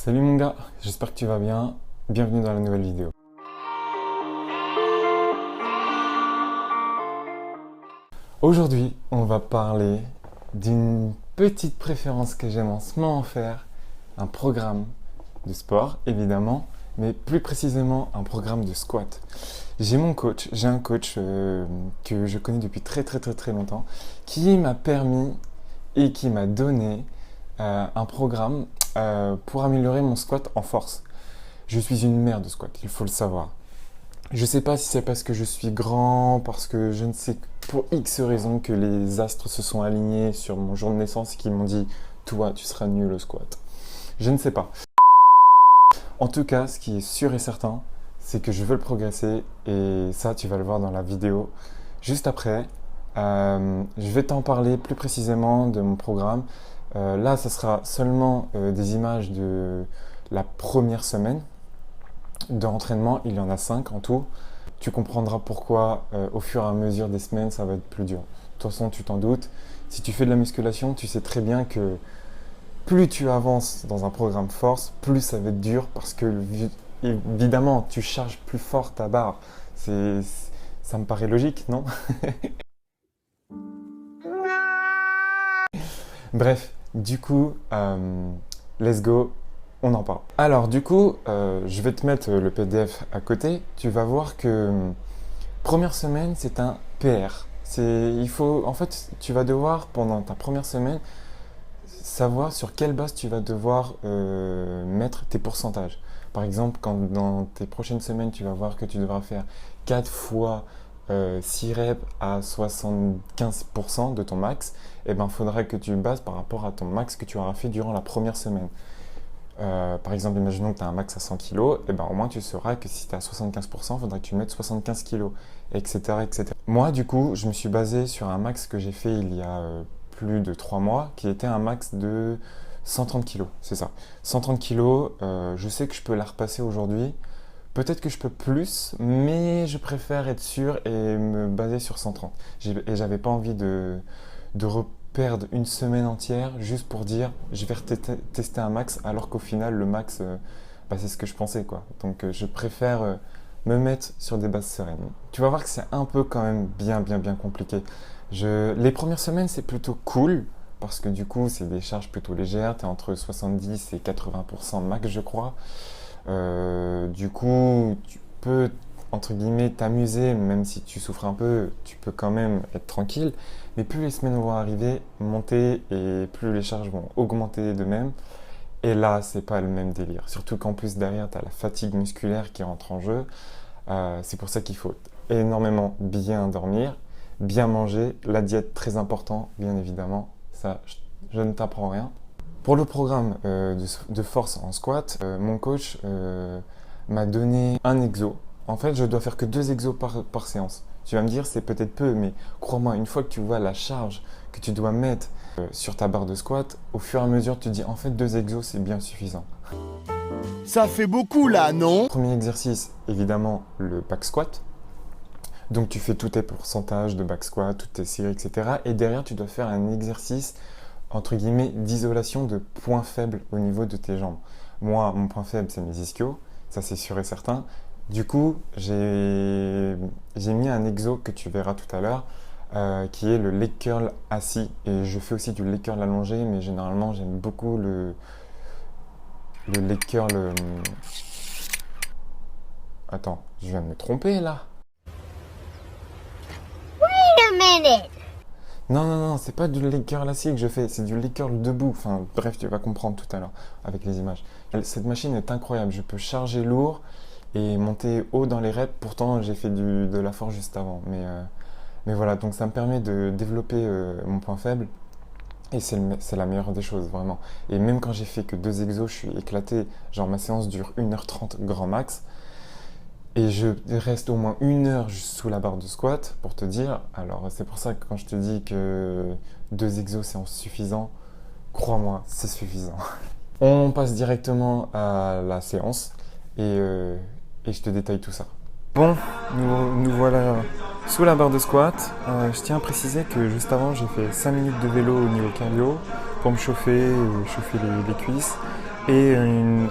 Salut mon gars, j'espère que tu vas bien. Bienvenue dans la nouvelle vidéo. Aujourd'hui, on va parler d'une petite préférence que j'aime en ce moment faire, un programme de sport évidemment, mais plus précisément un programme de squat. J'ai un coach que je connais depuis très longtemps, qui m'a permis et qui m'a donné un programme pour améliorer mon squat en force. Je suis une merde de squat, il faut le savoir. Je sais pas si c'est parce que je suis grand, parce que je ne sais pour X raison que les astres se sont alignés sur mon jour de naissance et qui m'ont dit « Toi, tu seras nul au squat ». Je ne sais pas. En tout cas, ce qui est sûr et certain, c'est que je veux le progresser et ça, tu vas le voir dans la vidéo juste après. Je vais t'en parler plus précisément de mon programme. Là, ça sera seulement des images de la première semaine d'entraînement. Il y en a 5 en tout. Tu comprendras pourquoi au fur et à mesure des semaines, ça va être plus dur. De toute façon, tu t'en doutes. Si tu fais de la musculation, tu sais très bien que plus tu avances dans un programme force, plus ça va être dur parce que évidemment, tu charges plus fort ta barre. Ça me paraît logique, non? Bref, du coup, let's go, on en parle. Alors du coup, je vais te mettre le PDF à côté. Tu vas voir que première semaine, c'est un PR. En fait, tu vas devoir, pendant ta première semaine, savoir sur quelle base tu vas devoir mettre tes pourcentages. Par exemple, quand dans tes prochaines semaines, tu vas voir que tu devras faire 4 fois 6 reps à 75% de ton max, et ben, il faudra que tu bases par rapport à ton max que tu auras fait durant la première semaine. Par exemple, imaginons que tu as un max à 100 kg, et ben, au moins tu sauras que si tu es à 75%, il faudra que tu mettes 75 kg, etc., etc. Moi, du coup, je me suis basé sur un max que j'ai fait il y a plus de 3 mois, qui était un max de 130 kg, c'est ça. 130 kg, je sais que je peux la repasser aujourd'hui. Peut-être que je peux plus, mais je préfère être sûr et me baser sur 130. Et j'avais pas envie de reperdre une semaine entière juste pour dire je vais tester un max, alors qu'au final le max, c'est ce que je pensais, quoi. Donc je préfère me mettre sur des bases sereines. Tu vas voir que c'est un peu quand même bien compliqué. Les premières semaines c'est plutôt cool parce que du coup c'est des charges plutôt légères, tu es entre 70 et 80% max je crois. Du coup, tu peux, entre guillemets, t'amuser, même si tu souffres un peu, tu peux quand même être tranquille. Mais plus les semaines vont arriver, monter, et plus les charges vont augmenter de même. Et là, c'est pas le même délire. Surtout qu'en plus, derrière, tu as la fatigue musculaire qui rentre en jeu. C'est pour ça qu'il faut énormément bien dormir, bien manger. La diète, très important, bien évidemment. Ça, je ne t'apprends rien. Pour le programme de force en squat, mon coach m'a donné un exo. En fait, je dois faire que 2 exos par séance. Tu vas me dire, c'est peut-être peu, mais crois-moi, une fois que tu vois la charge que tu dois mettre sur ta barre de squat, au fur et à mesure, tu te dis, en fait, 2 exos, c'est bien suffisant. Ça fait beaucoup là, non? Premier exercice, évidemment, le back squat. Donc, tu fais tous tes pourcentages de back squat, toutes tes séries, etc. Et derrière, tu dois faire un exercice entre guillemets, d'isolation de points faibles au niveau de tes jambes. Moi, mon point faible, c'est mes ischios, ça c'est sûr et certain. Du coup, j'ai mis un exo que tu verras tout à l'heure, qui est le leg curl assis. Et je fais aussi du leg curl allongé, mais généralement, j'aime beaucoup le leg curl... Attends, je viens de me tromper là. Wait a minute! Non, c'est pas du leg curl assis que je fais, c'est du leg curl debout. Enfin, bref, tu vas comprendre tout à l'heure avec les images. Cette machine est incroyable, je peux charger lourd et monter haut dans les reps. Pourtant, j'ai fait de la force juste avant. Mais voilà, donc ça me permet de développer mon point faible et c'est la meilleure des choses, vraiment. Et même quand j'ai fait que 2 exos, je suis éclaté. Genre, ma séance dure 1h30 grand max. Et je reste au moins 1 heure juste sous la barre de squat pour te dire. Alors c'est pour ça que quand je te dis que 2 exos c'est suffisant, crois-moi, c'est suffisant. On passe directement à la séance et je te détaille tout ça. Bon, nous voilà sous la barre de squat. Je tiens à préciser que juste avant j'ai fait 5 minutes de vélo au niveau cardio pour me chauffer les cuisses. et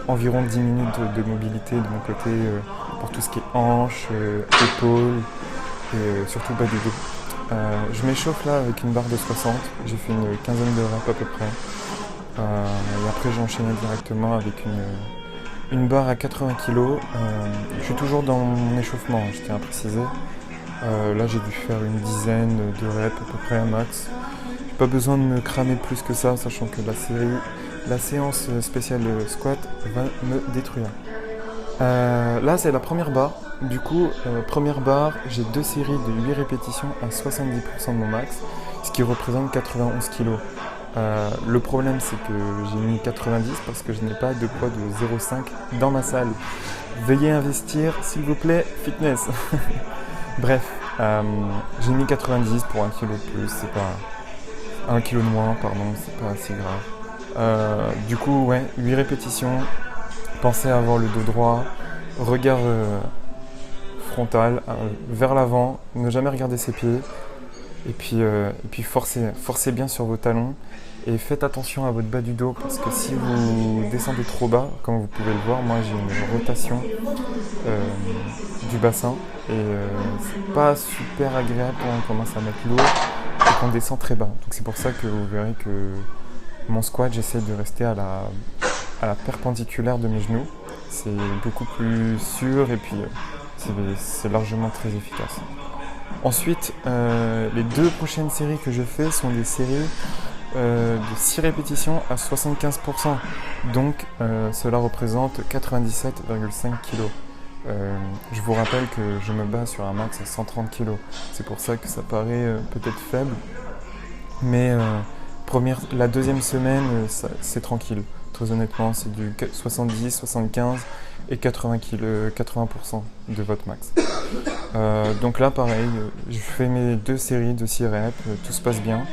environ 10 minutes de mobilité de mon côté pour tout ce qui est hanches, épaules et surtout bas du dos. Je m'échauffe là avec une barre de 60, j'ai fait une quinzaine de reps à peu près. Et après j'ai enchaîné directement avec une barre à 80 kg. Je suis toujours dans mon échauffement, je tiens à préciser. Là j'ai dû faire une dizaine de reps à peu près à max. J'ai pas besoin de me cramer plus que ça, sachant que la séance spéciale squat va me détruire. Là c'est la première barre. Du coup, première barre, j'ai 2 séries de 8 répétitions à 70% de mon max, ce qui représente 91 kg. Le problème c'est que j'ai mis 90 parce que je n'ai pas de poids de 0,5 dans ma salle. Veuillez investir s'il vous plaît, fitness. Bref, j'ai mis 90 pour 1 kg de plus, c'est pas 1 kg de moins, pardon, c'est pas si grave. Du coup, ouais, 8 répétitions, pensez à avoir le dos droit, regard frontal, vers l'avant, ne jamais regarder ses pieds. Et puis forcez bien sur vos talons et faites attention à votre bas du dos parce que si vous descendez trop bas, comme vous pouvez le voir, moi j'ai une rotation du bassin et c'est pas super agréable quand on commence à mettre lourd et qu'on descend très bas. Donc c'est pour ça que vous verrez que mon squat, j'essaie de rester à la perpendiculaire de mes genoux. C'est beaucoup plus sûr et puis c'est largement très efficace. Ensuite, les 2 prochaines séries que je fais sont des séries de 6 répétitions à 75%. Donc, cela représente 97,5 kg. Je vous rappelle que je me bats sur un max à 130 kg. C'est pour ça que ça paraît peut-être faible. Mais la deuxième semaine, c'est tranquille. Très honnêtement, c'est du 70, 75 et 80% de votre max. Donc là, pareil, je fais mes 2 séries de 6 reps, tout se passe bien.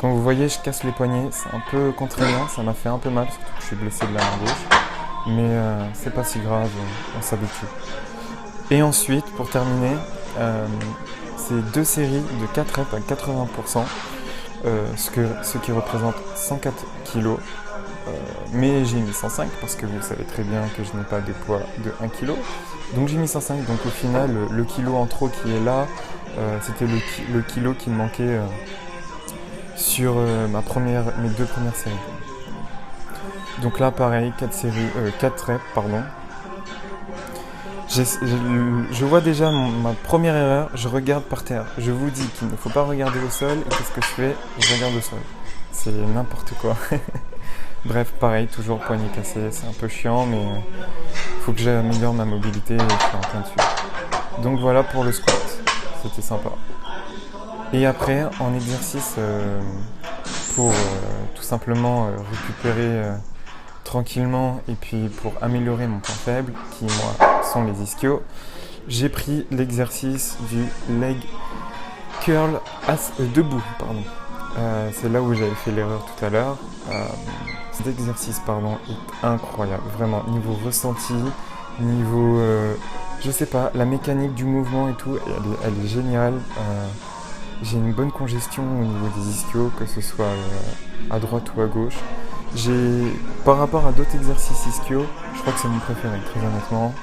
Comme vous voyez, je casse les poignets, c'est un peu contraignant, ça m'a fait un peu mal, surtout que je suis blessé de la main gauche. Mais c'est pas si grave, on s'habitue. Et ensuite, pour terminer, c'est 2 séries de 4 reps à 80%, ce qui représente 104 kg. Mais j'ai mis 105 parce que vous savez très bien que je n'ai pas de poids de 1 kg. Donc j'ai mis 105, donc au final le kilo en trop qui est là, c'était le kilo qui me manquait sur mes 2 premières séries. Donc là pareil, 4 reps, pardon. Je vois déjà ma première erreur, je regarde par terre. Je vous dis qu'il ne faut pas regarder au sol et qu'est-ce que je fais? Je regarde au sol. C'est n'importe quoi. Bref, pareil, toujours poignet cassé, c'est un peu chiant, mais il faut que j'améliore ma mobilité et je suis en plein dessus. Donc voilà pour le squat, c'était sympa. Et après, en exercice pour tout simplement récupérer tranquillement et puis pour améliorer mon point faible, qui moi sont les ischios, j'ai pris l'exercice du leg curl debout, pardon. C'est là où j'avais fait l'erreur tout à l'heure. Cet exercice est incroyable, vraiment, niveau ressenti, niveau, je sais pas, la mécanique du mouvement et tout, elle est géniale. J'ai une bonne congestion au niveau des ischios, que ce soit à droite ou à gauche. Par rapport à d'autres exercices ischios, je crois que c'est mon préféré, très honnêtement.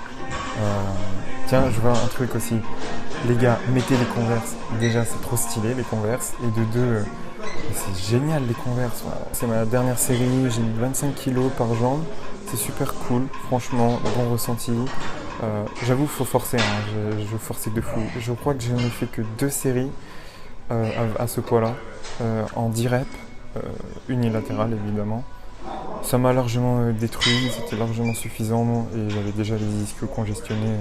Tiens, je vois un truc aussi. Les gars, mettez les Converse. Déjà, c'est trop stylé, les Converse. Et de 2, c'est génial, les Converse. C'est ma dernière série, j'ai mis 25 kg par jambe. C'est super cool, franchement, bon ressenti. J'avoue, faut forcer, hein. Je forçais de fou. Je crois que je n'ai fait que 2 séries à ce poids-là, en 10 reps, unilatéral évidemment. Ça m'a largement détruit, c'était largement suffisant et j'avais déjà les ischios congestionnés.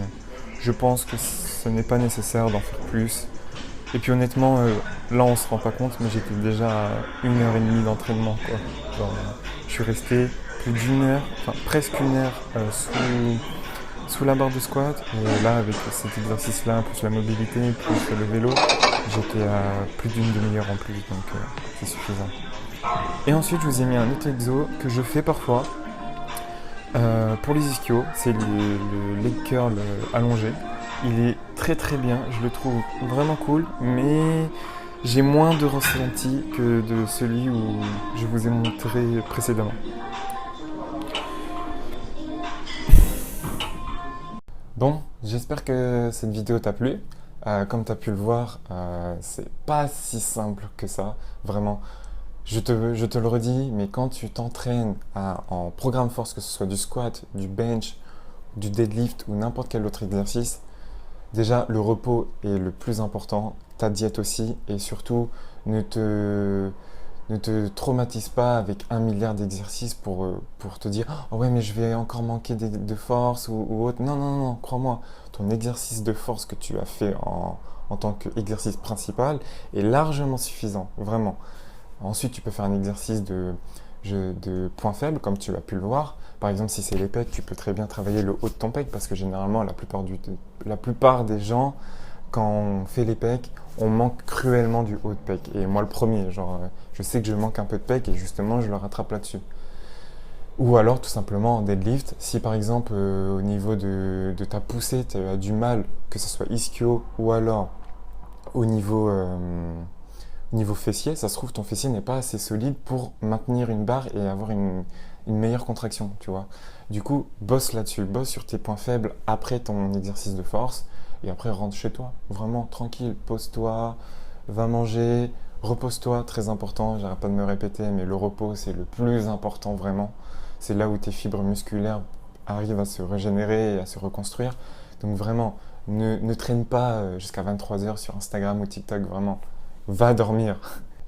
Je pense que ce n'est pas nécessaire d'en faire plus. Et puis honnêtement, là on se rend pas compte, mais j'étais déjà à 1h30 d'entraînement, quoi. Genre, je suis resté plus d'1 heure, enfin presque 1 heure sous la barre de squat. Et là, avec cet exercice-là, plus la mobilité, plus le vélo, j'étais à plus d'une demi-heure en plus, donc c'est suffisant. Et ensuite, je vous ai mis un autre exo que je fais parfois pour les ischios, c'est le leg curl allongé. Il est très très bien, je le trouve vraiment cool, mais j'ai moins de ressenti que de celui où je vous ai montré précédemment. Bon, j'espère que cette vidéo t'a plu. Comme tu as pu le voir, c'est pas si simple que ça, vraiment. Je te le redis, mais quand tu t'entraînes en programme force, que ce soit du squat, du bench, du deadlift ou n'importe quel autre exercice, déjà le repos est le plus important, ta diète aussi, et surtout ne te, ne te traumatise pas avec 1 milliard d'exercices pour te dire oh ouais, mais je vais encore manquer de force ou autre. Non, non, non, crois-moi, ton exercice de force que tu as fait en tant qu'exercice principal est largement suffisant, vraiment. Ensuite, tu peux faire un exercice de point faible, comme tu as pu le voir. Par exemple, si c'est les pecs, tu peux très bien travailler le haut de ton pec, parce que généralement, la plupart des gens, quand on fait les pecs, on manque cruellement du haut de pec. Et moi, le premier, je sais que je manque un peu de pec et justement, je le rattrape là-dessus. Ou alors, tout simplement, en deadlift, si par exemple, au niveau de ta poussée, tu as du mal, que ce soit ischio ou alors au niveau fessier, ça se trouve, ton fessier n'est pas assez solide pour maintenir une barre et avoir une meilleure contraction, tu vois. Du coup, bosse là-dessus, bosse sur tes points faibles après ton exercice de force et après rentre chez toi, vraiment tranquille, pose-toi, va manger, repose-toi, très important, j'arrête pas de me répéter, mais le repos c'est le plus important vraiment. C'est là où tes fibres musculaires arrivent à se régénérer et à se reconstruire. Donc vraiment, ne traîne pas jusqu'à 23 heures sur Instagram ou TikTok, vraiment. Va dormir.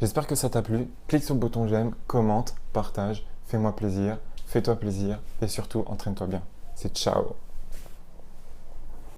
J'espère que ça t'a plu. Clique sur le bouton j'aime, commente, partage, fais-moi plaisir, fais-toi plaisir et surtout entraîne-toi bien. C'est ciao.